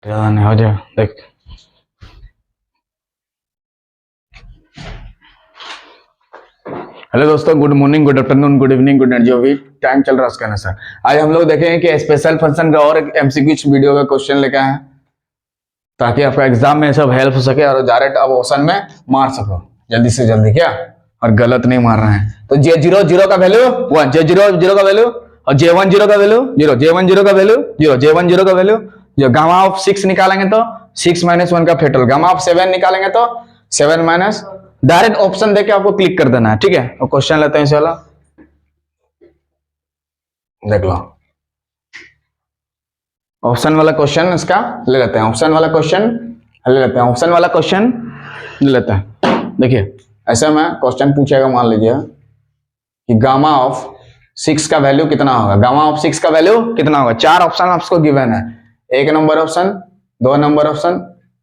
ज्यादा नहीं हो जाए देख। हेलो दोस्तों, good morning, good afternoon, good evening, good night, जो भी टाइम चल रहा है उसका आंसर। आज हम लोग देखेंगे कि स्पेशल फंक्शन का और एक एमसीक्यू वीडियो का क्वेश्चन लेके आए हैं ताकि आपका एग्जाम में सब हेल्प हो सके और डायरेक्ट आप ऑप्शन में मार सको जल्दी से जल्दी, क्या और गलत नहीं मार रहे हैं। तो J0 का वैल्यू 1, J0 का वैल्यू और J10 का वैल्यू 0, J10 का वैल्यू 0, J10 का वैल्यू जो गामा ऑफ 6 निकालेंगे तो 6 - 1 का फैक्टोरियल, गामा ऑफ 7 निकालेंगे तो 7 माइनस, डायरेक्ट ऑप्शन देके आपको क्लिक कर देना है। ठीक है, और क्वेश्चन लेते हैं इस वाला, देख लो ऑप्शन वाला क्वेश्चन इसका ले लेते हैं। ऑप्शन वाला क्वेश्चन ले लेते हैं, ऑप्शन वाला क्वेश्चन ले लेते हैं। देखिए ऐसे में क्वेश्चन पूछेगा, मान लीजिए कि गामा ऑफ 6 का वैल्यू कितना होगा, गामा ऑफ 6 का वैल्यू कितना होगा। 4 ऑप्शन आपको गिवन है, 1 number option, 2 number option,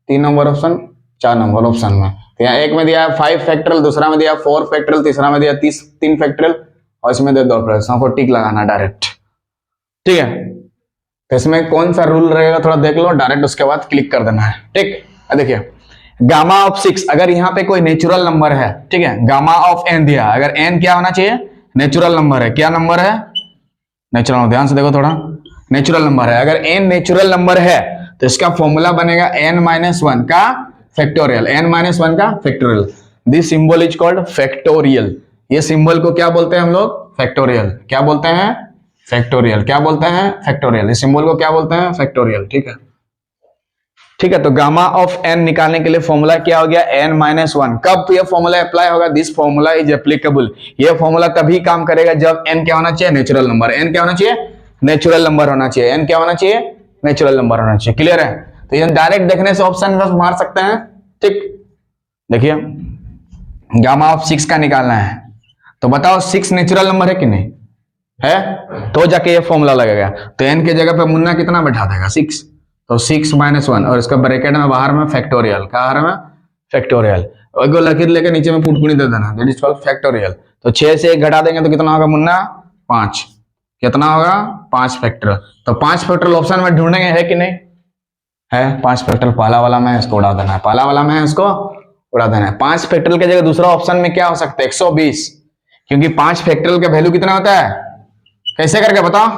3 number option, 4 number option में। तो यहाँ एक में दिया है 5 फैक्टोरियल, दूसरा में दिया 4 फैक्टोरियल, तीसरा में दिया 3 फैक्टोरियल और इसमें दे 2 फैक्टोरियल को टिक लगाना डायरेक्ट। ठीक है, तो इसमें कौन सा रूल रहेगा थोड़ा देख लो, डायरेक्ट उसके बाद क्लिक कर देना है। ठीक, देखिए गामा ऑफ 6 अगर यहाँ पे कोई नेचुरल नंबर है, ठीक है, गामा ऑफ n दिया, अगर n क्या होना चाहिए, नेचुरल नंबर है। क्या नंबर है, नेचुरल, ध्यान से देखो थोड़ा, नेचुरल नंबर है। अगर n नेचुरल नंबर है तो इसका फॉर्मूला बनेगा n - 1 का फैक्टोरियल, n - 1 का factorial. This symbol is called factorial. ये सिंबल को क्या बोलते हैं हम लोग, फैक्टोरियल। क्या बोलते हैं, फैक्टोरियल। क्या बोलते हैं, फैक्टोरियल। इस सिंबल को क्या बोलते हैं, फैक्टोरियल। ठीक है, ठीक है। तो गामा ऑफ n निकालने के लिए फॉर्मूला क्या हो गया, n - 1। कब ये फॉर्मूला अप्लाई होगा, दिस फॉर्मूला इज एप्लीकेबल। ये फॉर्मूला तभी काम करेगा जब n क्या होना चाहिए, नेचुरल नंबर। n क्या होना चाहिए, नेचुरल नंबर होना चाहिए। n क्या होना चाहिए, नेचुरल नंबर होना चाहिए। क्लियर है, तो ये डायरेक्ट देखने से ऑप्शन बस मार सकते हैं। ठीक, देखिए गामा ऑफ 6 का निकालना है तो बताओ 6 नेचुरल नंबर है कि नहीं है, तो जाके ये फॉर्मूला लगेगा। तो n के जगह पे मुन्ना कितना बैठा देगा, 6, तो 6 - 1 और इसका ब्रैकेट में बाहर में फैक्टोरियल, बाहर में फैक्टोरियल, और एक लकीर लेके नीचे में पुटपुनी दे देना, दैट इज कॉल्ड फैक्टोरियल। तो 6 से 1 घटा देंगे तो कितना होगा मुन्ना, 5। कितना होगा, 5 फैक्टोरियल। तो 5 फैक्टोरियल ऑप्शन में ढूंढेंगे, है कि नहीं है, 5 फैक्टोरियल पहला वाला में इसको उड़ा देना है, पहला वाला में इसको उड़ा देना है। 5 फैक्टोरियल की जगह दूसरा ऑप्शन में क्या हो सकता है, 120, क्योंकि 5 फैक्टोरियल का वैल्यू कितना होता है, कैसे करके बताओ,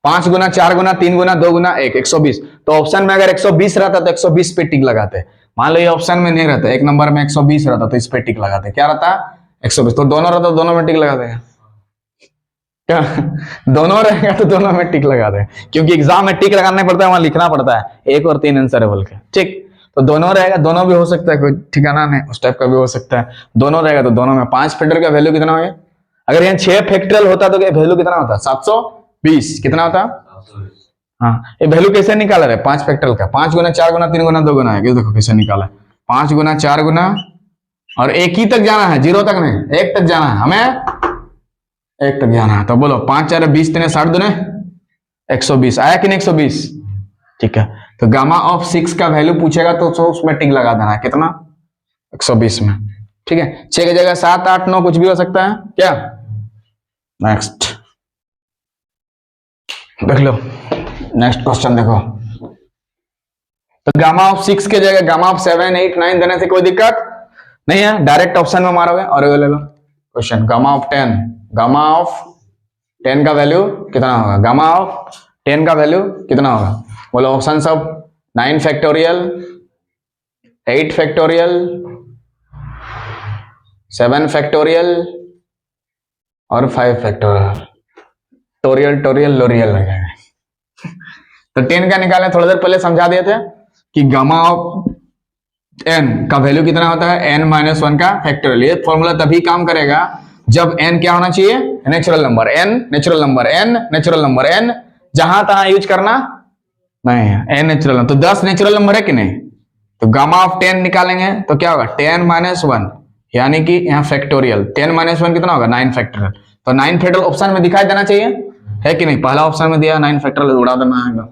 5 गुना, 4 गुना, 3 गुना, 2 गुना 1, 120। तो ऑप्शन में अगर 120 रहता तो 120 पे टिक लगाते। मान लो ये ऑप्शन में नहीं रहता, एक नंबर में 120 रहता तो इस पे टिक लगाते। क्या रहता, 120। तो दोनों रहता तो दोनों में टिक लगा देगा, क्या दोनों रहेगा तो दोनों में टिक लगा दे, क्योंकि एग्जाम में टिक लगाना पड़ता है, वहां लिखना पड़ता है 1 और 3 आंसर है बोल के। ठीक, तो दोनों रहेगा, दोनों भी हो सकता है, कोई ठिकाना नहीं, उस टाइप का भी हो सकता है। दोनों रहेगा तो दोनों में 5 फैक्टोरियल का वैल्यू कितना हो गया। अगर यहाँ 6 फैक्टोरियल होता तो वैल्यू कितना होता, 720। कितना होता, हाँ, ये वैल्यू कैसे निकाला है 5 फैक्टोरियल का, 5 गुना, 4 गुना, 3 गुना, 2 गुना है। देखो कैसे निकाला है, 5 गुना, 4 गुना, और 1 ही तक जाना है, 0 तक नहीं, 1 तक जाना है हमें, 1 तक जाना है। तो बोलो 5 4 20 3 60 दूने 120 आया कि नहीं, 120। ठीक है, तो गामा ऑफ 6 का वैल्यू पूछेगा तो उसमें टिक लगा देना है, कितना, 120 में। ठीक है, 6 की जगह 7 8 9 कुछ भी हो सकता है, क्या। नेक्स्ट देख लो, नेक्स्ट क्वेश्चन देखो। तो गामा ऑफ 6 के जगह गामा ऑफ 7 8 9 देने से कोई दिक्कत नहीं है, डायरेक्ट ऑप्शन में मारोगे। और ये ले लो question, gamma of 10, gamma of 10 का वैल्यू कितना होगा, गामा ऑफ 10 का वैल्यू कितना होगा, बोलो ऑप्शन सब 9 फैक्टोरियल, 8 फैक्टोरियल, 7 फैक्टोरियल और 5 फैक्टोरियल। टोरियल टोरियल लोरियल लगेगा। तो 10 का निकाले, थोड़ी देर पहले समझा दिए थे कि गामा ऑफ n का वैल्यू कितना होता है, n - 1 का फैक्टोरियल। ये फॉर्मूला तभी काम करेगा जब n क्या होना चाहिए, natural number, n natural number, n natural number, n जहां तहां यूज करना नहीं है, n नेचुरल। तो 10 नेचुरल नंबर है कि नहीं, तो गामा ऑफ 10 निकालेंगे तो क्या होगा, 10 - 1, यानी कि यहाँ फैक्टोरियल 10 - 1 कितना होगा, 9 फैक्टोरियल। तो 9 फैक्टोरियल ऑप्शन में दिखाई देना चाहिए, है कि नहीं, पहला ऑप्शन में दिया 9 फैक्टोरियल, उड़ा देना है।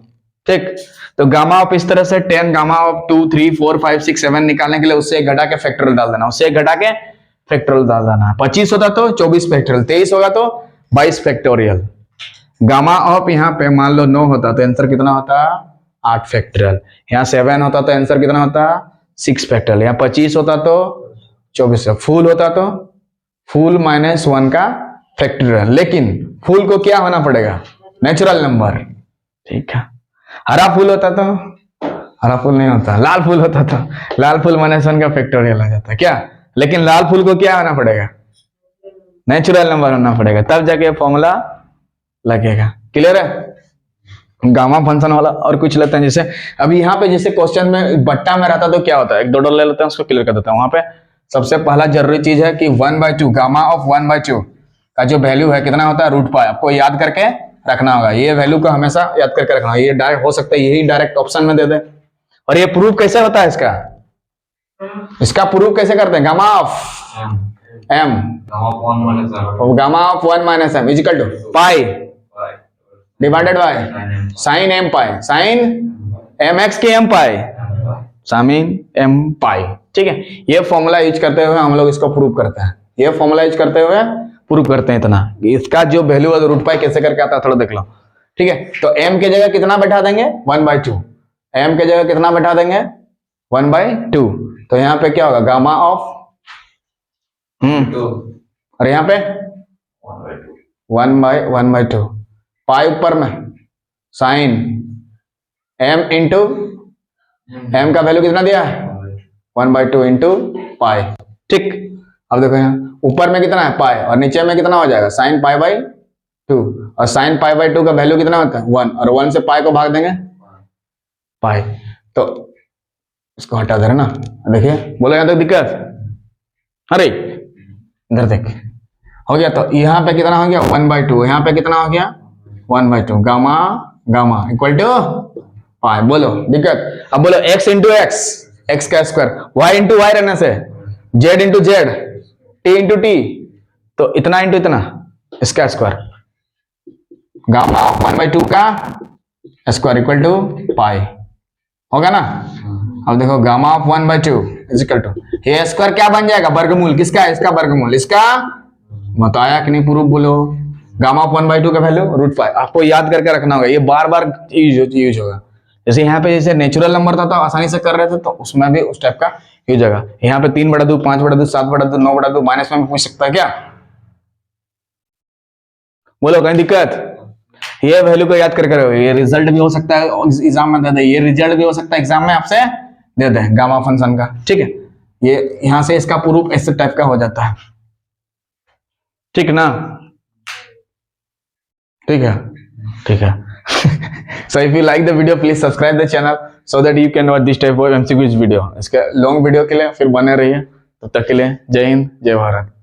ठीक, तो गामा ऑफ इस तरह से 10, गामा ऑफ 2 3 4 5 6 7 निकालने के लिए उससे एक घटा के फैक्टोरियल डाल देना, उससे एक घटा के फैक्टोरियल डाल देना। 25 होता तो 24 फैक्टोरियल, 23 होगा तो 22 फैक्टोरियल। गामा ऑफ यहाँ पे मान लो 9 होता तो आंसर कितना होता, 8 फैक्टोरियल। यहाँ 7 होता तो आंसर कितना होता 6 फैक्टोरियल। यहाँ 25 होता तो 24। फुल होता तो फुल माइनस 1 का फैक्टोरियल, लेकिन फुल को क्या होना पड़ेगा नेचुरल नंबर। ठीक है, हरा फूल होता तो हरा फूल नहीं होता, लाल फूल होता तो लाल फूल माइनस 1 का फैक्टोरियल आ जाता क्या, लेकिन लाल फूल को क्या होना पड़ेगा नेचुरल नंबर होना पड़ेगा, तब जाके फॉर्मूला लगेगा। क्लियर है। गामा फंक्शन वाला और कुछ लेते हैं, जैसे अभी यहाँ पे जैसे क्वेश्चन में बट्टा में रहता तो क्या होता है, एक दो डॉलर ले लेते हैं, उसको क्लियर कर देता हूँ। वहां पे सबसे पहला जरूरी चीज है कि 1/2 गामा ऑफ 1/2 का जो वैल्यू है कितना होता है √π। आपको याद करके रखना होगा, ये वैल्यू को हमेशा याद करके रखना होगा। ये डायरेक्ट हो सकता है यही डायरेक्ट ऑप्शन में दे दे। और ये प्रूफ कैसे होता है इसका प्रूफ कैसे करते हैं, gamma of m gamma of 1 minus m equal to pi divided by sine m pi, sine mx की m pi, sine m pi. ठीक है, ये फॉर्मूला यूज करते हुए हम लोग इसको प्रूव करते हैं, ये फॉर्मूला यूज करते हुए प्रूव करते हैं। इतना इसका जो वैल्यू है √π कैसे करके आता है थोड़ा देख लो। ठीक है, तो m के जगह कितना बैठा देंगे 1/2, m के जगह कितना बैठा देंगे 1/2। तो यहाँ पे क्या होगा गामा ऑफ और यहाँ पे 1/2 पाई ऊपर में साइन m इंटू m का वैल्यू कितना दिया है 1/2 इंटू पाई। ठीक, अब देखो यहाँ ऊपर में कितना है पाई और नीचे में कितना हो जाएगा sin π/2, और sin π/2 का वैल्यू कितना होता है 1, और 1 से पाई को भाग देंगे पाई, तो इसको हटा दे रहे ना। देखिए बोलो यहाँ तक दिक्कत, अरे इधर देख हो गया। तो यहाँ पे कितना हो गया 1/2, यहाँ पे कितना हो गया 1/2, गामा गामा इक्वल टू पाई। बोलो दिक्कत। अब बोलो x इंटू एक्स का स्क्वायर, y इंटू वाई रहने से z into Z, t into T, तो इतना इंटू इतना इसका स्क्वायर, गामा 1/2 का स्क्वायर इक्वल टू पाई होगा ना। अब देखो गामा ऑफ 1/2 इक्वल टू ये स्क्वायर क्या बन जाएगा वर्गमूल किसका है, इसका वर्गमूल, इसका बताया कि नहीं प्रूफ। बोलो गामा ऑफ 1/2 का वैल्यू √π, आपको याद करके रखना होगा, ये बार बार यूज होगा। जैसे यहाँ पे जैसे नेचुरल नंबर था तो आसानी से कर रहे थे, तो उसमें भी उस टाइप का यूज होगा। यहाँ पे 3/2 5/2 7/2 9/2 माइनस में भी पूछ सकता है क्या, बोलो कहीं दिक्कत। ये वैल्यू को याद करके रखो, ये रिजल्ट भी हो सकता है एग्जाम में दे दे, ये रिजल्ट भी हो सकता है एग्जाम में आपसे दे दे गामा फंक्शन का। ठीक है, ये यहां से इसका प्रूफ इस टाइप का हो जाता है। ठीक ना, ठीक है, ठीक है। So if you like the video, please subscribe the channel so that you can watch this type of MCQ video. इसके लॉन्ग वीडियो के लिए फिर बने रहिए, तब तक के लिए जय हिंद जय भारत।